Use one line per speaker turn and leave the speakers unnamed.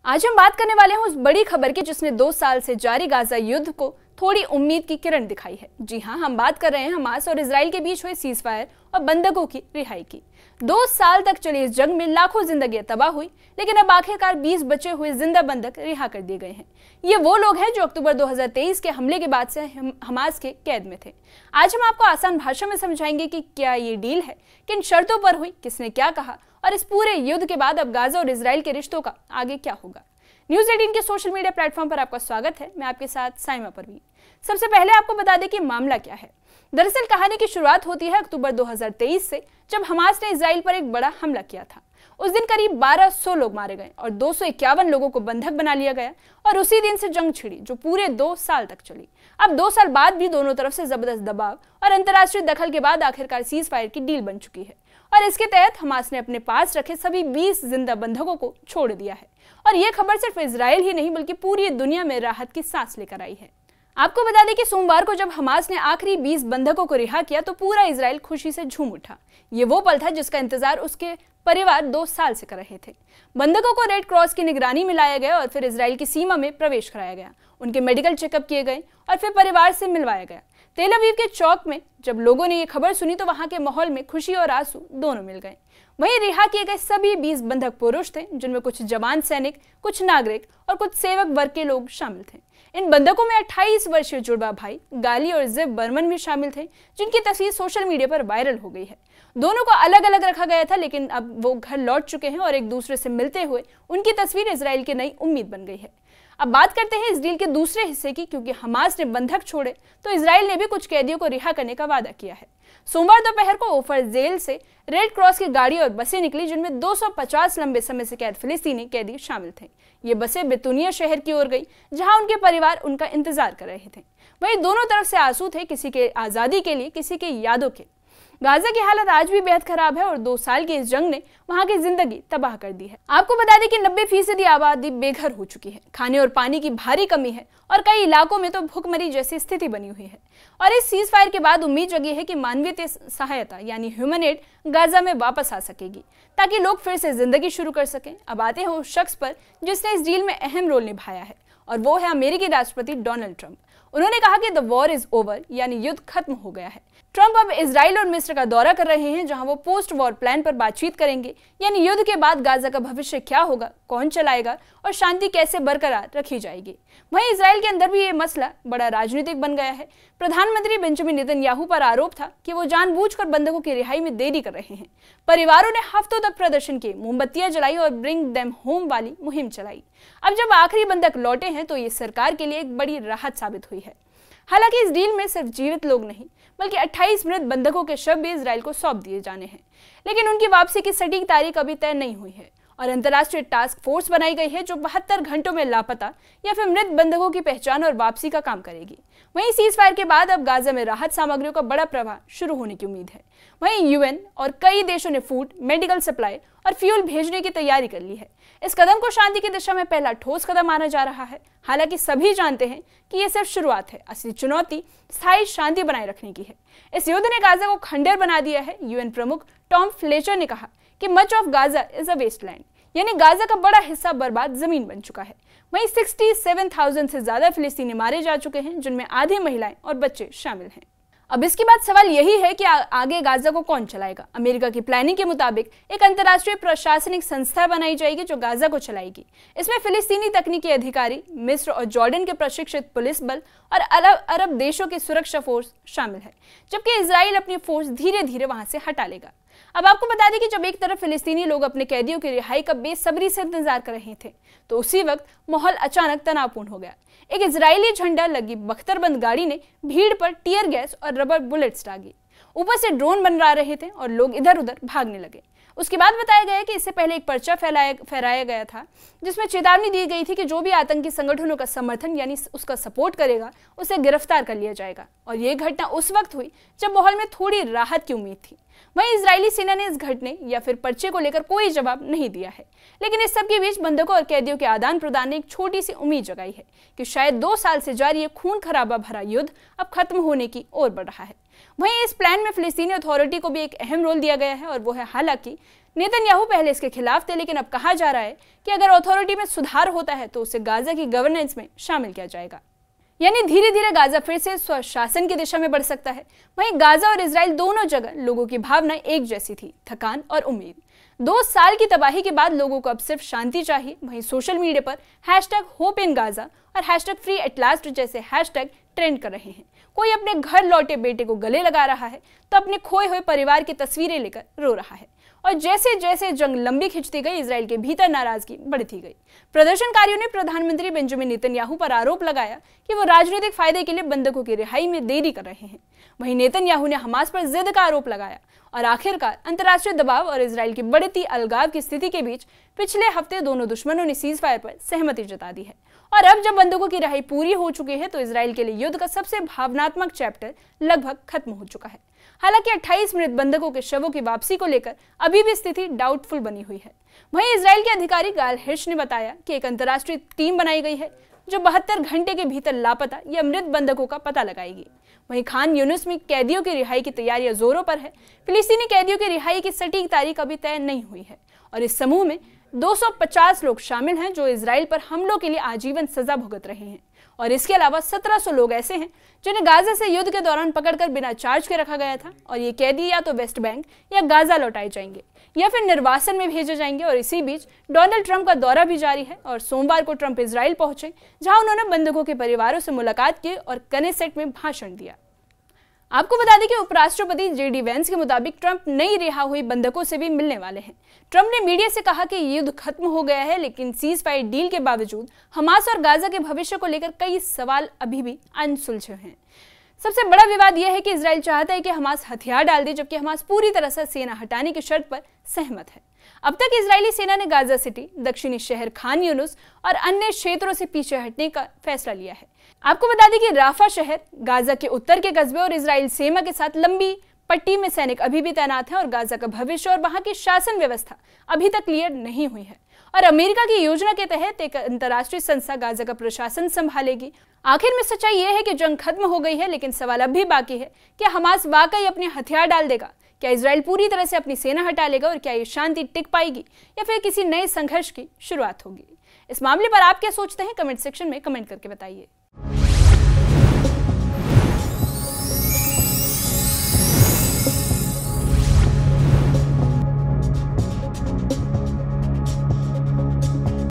आज हम बात करने वाले हैं उस बड़ी खबर की जिसने 2 साल से जारी गाजा युद्ध को थोड़ी उम्मीद की किरण दिखाई है। जी हां, हम बात कर रहे हैं हमास और इजराइल के बीच हुए सीजफायर और बंधकों की रिहाई की। 2 साल तक चली इस जंग में लाखों जिंदगियां तबाह हुई, लेकिन अब आखिरकार 20 बचे हुए जिंदा बंधक रिहा कर दिए गए हैं। ये वो लोग हैं जो अक्टूबर 2023 के हमले के बाद से हमास के कैद में थे। आज हम आपको आसान भाषा में समझाएंगे कि क्या ये डील है, किन शर्तों पर हुई, किसने क्या कहा और इस पूरे युद्ध के बाद अब गाजा और इजराइल के रिश्तों का आगे क्या होगा। न्यूज़ 18 के सोशल मीडिया प्लेटफॉर्म पर आपका स्वागत है। मैं आपके साथ साइमा परवीन। सबसे पहले आपको बता दें कि मामला क्या है। दरअसल कहानी की शुरुआत होती है अक्टूबर 2023 से, जब हमास ने इजराइल पर एक बड़ा हमला किया था। उस दिन करीब 1200 लोग मारे गए और 251 लोगों को बंधक बना लिया गया और उसी दिन से जंग छिड़ी जो पूरे 2 साल तक चली। अब 2 साल बाद भी दोनों तरफ से जबरदस्त दबाव और अंतर्राष्ट्रीय दखल के बाद आखिरकार सीज फायर की डील बन चुकी है और इसके तहत हमास ने अपने पास रखे सभी 20 जिंदा बंधकों को छोड़ दिया है। और यह खबर सिर्फ इजराइल ही नहीं बल्कि पूरी दुनिया में राहत की सांस लेकर आई है। आपको बता दें कि सोमवार को जब हमास ने आखिरी 20 बंधकों को रिहा किया तो पूरा इजराइल खुशी से झूम उठा। ये वो पल था जिसका इंतजार उसके परिवार 2 साल से कर रहे थे। बंधकों को रेड क्रॉस की निगरानी में लाया गया और फिर इजराइल की सीमा में प्रवेश कराया गया। उनके मेडिकल चेकअप किए गए और फिर परिवार से मिलवाया गया। तेल अवीव के चौक में जब लोगों ने ये खबर सुनी तो वहां के माहौल में खुशी और आंसू दोनों मिल गए। वहीं रिहा किए गए सभी 20 बंधक पुरुष थे, जिनमें कुछ जवान सैनिक, कुछ नागरिक और कुछ सेवक वर्ग के लोग शामिल थे। इन बंधकों में 28 वर्षीय जुड़वा भाई गाली और जिब बर्मन भी शामिल थे, जिनकी तस्वीर सोशल मीडिया पर वायरल हो गई है। दोनों को अलग अलग रखा गया था, लेकिन अब वो घर लौट चुके हैं और एक दूसरे से मिलते हुए उनकी तस्वीर इजराइल की नई उम्मीद बन गई है। अब बात करते हैं इस डील के दूसरे हिस्से की, क्योंकि हमास ने बंधक छोड़े तो इजराइल ने भी कुछ कैदियों को रिहा करने का वादा किया है। सोमवार दोपहर को ओफर जेल से रेड क्रॉस की गाड़ी और बसें निकली, जिनमें 250 लंबे समय से कैद फिलिस्तीनी कैदी शामिल थे। ये बसें बेतुनिया शहर की ओर गई, जहां उनके परिवार उनका इंतजार कर रहे थे। वहीं दोनों तरफ से आंसू थे, किसी के आजादी के लिए, किसी के यादों के। गाजा की हालत आज भी बेहद खराब है और 2 साल की इस जंग ने वहां की जिंदगी तबाह कर दी है। आपको बता दें कि 90% आबादी बेघर हो चुकी है। खाने और पानी की भारी कमी है और कई इलाकों में तो भूखमरी जैसी स्थिति बनी हुई है। और इस सीज फायर के बाद उम्मीद जगी है कि मानवीय सहायता यानी ह्यूमन एड गाजा में वापस आ सकेगी, ताकि लोग फिर से जिंदगी शुरू कर सकें। अब आते हैं उस शख्स पर जिसने इस डील में अहम रोल निभाया है, और वो है अमेरिकी राष्ट्रपति डोनाल्ड ट्रंप। उन्होंने कहा कि द वॉर इज ओवर, यानी युद्ध खत्म हो गया है। ट्रंप अब इजराइल और मिस्र का दौरा कर रहे हैं, जहां वो पोस्ट वॉर प्लान पर बातचीत करेंगे, यानी युद्ध के बाद गाजा का भविष्य क्या होगा, कौन चलाएगा और शांति कैसे बरकरार रखी जाएगी। वहीं इजराइल के अंदर भी ये मसला बड़ा राजनीतिक बन गया है। प्रधानमंत्री बेंजामिन नेतन्याहू पर आरोप था कि वो जानबूझकर बंधकों की रिहाई में देरी कर रहे हैं। परिवारों ने हफ्तों तक प्रदर्शन किए, मोमबत्तियां जलाई और ब्रिंग देम होम वाली मुहिम चलाई। अब जब आखिरी बंधक लौटे हैं तो ये सरकार के लिए एक बड़ी राहत साबित हुई है। हालांकि इस डील में सिर्फ जीवित लोग नहीं बल्कि 28 मृत बंधकों के शव भी इजराइल को सौंप दिए जाने हैं, लेकिन उनकी वापसी की सटीक तारीख अभी तय नहीं हुई है और अंतर्राष्ट्रीय टास्क फोर्स बनाई गई है जो 72 घंटों में लापता या फिर मृत बंधकों की पहचान और वापसी का काम करेगी। वहीं सीज फायर के बाद अब गाजा में राहत सामग्रियों का बड़ा प्रवाह शुरू होने की उम्मीद है। वहीं यूएन और कई देशों ने फूड, मेडिकल सप्लाई और फ्यूल भेजने की तैयारी कर ली है। इस कदम को शांति की दिशा में पहला ठोस कदम माना जा रहा है। हालांकि सभी जानते हैं कि यह सिर्फ शुरुआत है। असली चुनौती स्थायी शांति बनाए रखने की है। इस युद्ध ने गाजा को खंडहर बना दिया है। यूएन प्रमुख टॉम फ्लेचर ने कहा कि much of Gaza is a wasteland, यानी गाजा का बड़ा हिस्सा बर्बाद जमीन बन चुका है। वहीं 67,000 से ज्यादा फिलिस्तीनी मारे जा चुके हैं, जिनमें आधी महिलाएं और बच्चे शामिल हैं। अब इसके बाद सवाल यही है कि आगे गाजा को कौन चलाएगा। अमेरिका की प्लानिंग के मुताबिक एक अंतर्राष्ट्रीय प्रशासनिक संस्था बनाई जाएगी जो गाजा को चलाएगी। इसमें फिलिस्तीनी तकनीकी अधिकारी, मिस्र और जॉर्डन के प्रशिक्षित पुलिस बल और अरब देशों की सुरक्षा फोर्स शामिल है, जबकि इजराइल अपनी फोर्स धीरे धीरे वहां से हटा लेगा। अब आपको बता दें कि जब एक तरफ फिलिस्तीनी लोग अपने कैदियों की रिहाई का बेसब्री से इंतजार कर रहे थे, तो उसी वक्त माहौल अचानक तनावपूर्ण हो गया। एक इजरायली झंडा लगी बख्तरबंद गाड़ी ने भीड़ पर टियर गैस और रबर बुलेट्स दागी। ऊपर से ड्रोन बनवा रहे थे और लोग इधर उधर भागने लगे। उसके बाद बताया गया कि इससे पहले एक पर्चा फहराया गया था, जिसमें चेतावनी दी गई थी कि जो भी आतंकी संगठनों का समर्थन यानी उसका सपोर्ट करेगा उसे गिरफ्तार कर लिया जाएगा। और यह घटना उस वक्त हुई जब माहौल में थोड़ी राहत की उम्मीद थी। वहीं इजरायली सेना ने इस घटने या फिर पर्चे को लेकर कोई जवाब नहीं दिया है, लेकिन इस सब के बीच बंधकों और कैदियों के आदान प्रदान ने एक छोटी सी उम्मीद जगाई है कि शायद 2 साल से जारी ये खून खराबा भरा युद्ध अब खत्म होने की ओर बढ़ रहा है। वहीं इस प्लान में फिलिस्तीनी अथॉरिटी को भी एक अहम रोल दिया गया है और वो है हालांकि नेतन्याहू पहले इसके खिलाफ थे, लेकिन अब कहा जा रहा है कि अगर अथॉरिटी में सुधार होता है तो उसे गाजा की गवर्नेंस में शामिल किया जाएगा, यानी धीरे धीरे गाजा फिर से स्वशासन की दिशा में बढ़ सकता है। वहीं गाजा और इजराइल दोनों जगह लोगों की भावना एक जैसी थी, थकान और उम्मीद। 2 साल की तबाही के बाद लोगों को अब सिर्फ शांति चाहिए। वहीं सोशल मीडिया पर #होप इन गाजा और #फ्री@लास्ट जैसे हैशटैग ट्रेंड कर रहे हैं। कोई अपने घर लौटे बेटे को गले लगा रहा है तो अपने खोए हुए परिवार की तस्वीरें लेकर रो रहा है। और जैसे जैसे जंग लंबी खिंचती गई, इजराइल के भीतर नाराजगी बढ़ती गई। प्रदर्शनकारियों ने प्रधानमंत्री बेंजामिन नेतन्याहू पर आरोप लगाया कि वो राजनीतिक फायदे के लिए बंधकों की रिहाई में देरी कर रहे हैं। वहीं नेतन्याहू ने हमास पर जिद का आरोप लगाया और आखिरकार अंतर्राष्ट्रीय दबाव और इजराइल की बढ़ती अलगाव की स्थिति के बीच पिछले हफ्ते दोनों दुश्मनों ने सीज फायर पर सहमति जता दी है। और अब जब बंधकों की रिहाई पूरी हो चुकी है तो इजराइल के लिए युद्ध का सबसे भावनात्मक चैप्टर लगभग खत्म हो चुका है। हालांकि 28 मृत बंधकों के शवों की वापसी को लेकर अभी भी स्थिति डाउटफुल बनी हुई है। वहीं इजराइल के अधिकारी गाल हिर्श ने बताया कि एक अंतर्राष्ट्रीय टीम बनाई गई है जो 72 घंटे के भीतर लापता या मृत बंधकों का पता लगाएगी। वहीं खान यूनुस में कैदियों की रिहाई की तैयारियां जोरों पर है। फिलिस्तीनी कैदियों की रिहाई की सटीक तारीख अभी तय नहीं हुई है और इस समूह में 250 लोग शामिल हैं जो इजराइल पर हमलों के लिए आजीवन सजा भुगत रहे हैं। और इसके अलावा 1700 लोग ऐसे हैं जिन्हें गाजा से युद्ध के दौरान पकड़कर बिना चार्ज के रखा गया था और ये कैदी या तो वेस्ट बैंक या गाजा लौटाए जाएंगे या फिर निर्वासन में भेजे जाएंगे। और इसी बीच डोनाल्ड ट्रंप का दौरा भी जारी है और सोमवार को ट्रंप इजराइल पहुंचे, जहां उन्होंने बंधकों के परिवारों से मुलाकात की और कनेसेट में भाषण दिया। आपको बता दें कि उपराष्ट्रपति JD वैंस के मुताबिक ट्रंप नई रिहा हुई बंधकों से भी मिलने वाले हैं। ट्रंप ने मीडिया से कहा कि युद्ध खत्म हो गया है, लेकिन सीज फायर डील के बावजूद हमास और गाजा के भविष्य को लेकर कई सवाल अभी भी अनसुलझे हैं। सबसे बड़ा विवाद यह है कि इजराइल चाहता है कि हमास हथियार डाल दे, जबकि हमास पूरी तरह से सेना हटाने की शर्त पर सहमत है। अब तक इजरायली सेना ने गाजा सिटी, दक्षिणी शहर खान यूनुस और अन्य क्षेत्रों से पीछे हटने का फैसला लिया है। आपको बता दें कि राफा शहर, गाजा के उत्तर के कस्बे और इजराइल सीमा के साथ लंबी पट्टी में सैनिक अभी भी तैनात हैं और गाजा का भविष्य और वहां की शासन व्यवस्था अभी तक क्लियर नहीं हुई है। और अमेरिका की योजना के तहत एक अंतर्राष्ट्रीय संस्था गाजा का प्रशासन संभालेगी। आखिर में सच्चाई यह है कि जंग खत्म हो गई है, लेकिन सवाल अब भी बाकी है कि हमास वाकई अपने हथियार डाल देगा, क्या इजराइल पूरी तरह से अपनी सेना हटा लेगा और क्या ये शांति टिक पाएगी या फिर किसी नए संघर्ष की शुरुआत होगी। इस मामले पर आप क्या सोचते हैं, कमेंट सेक्शन में कमेंट करके बताइए।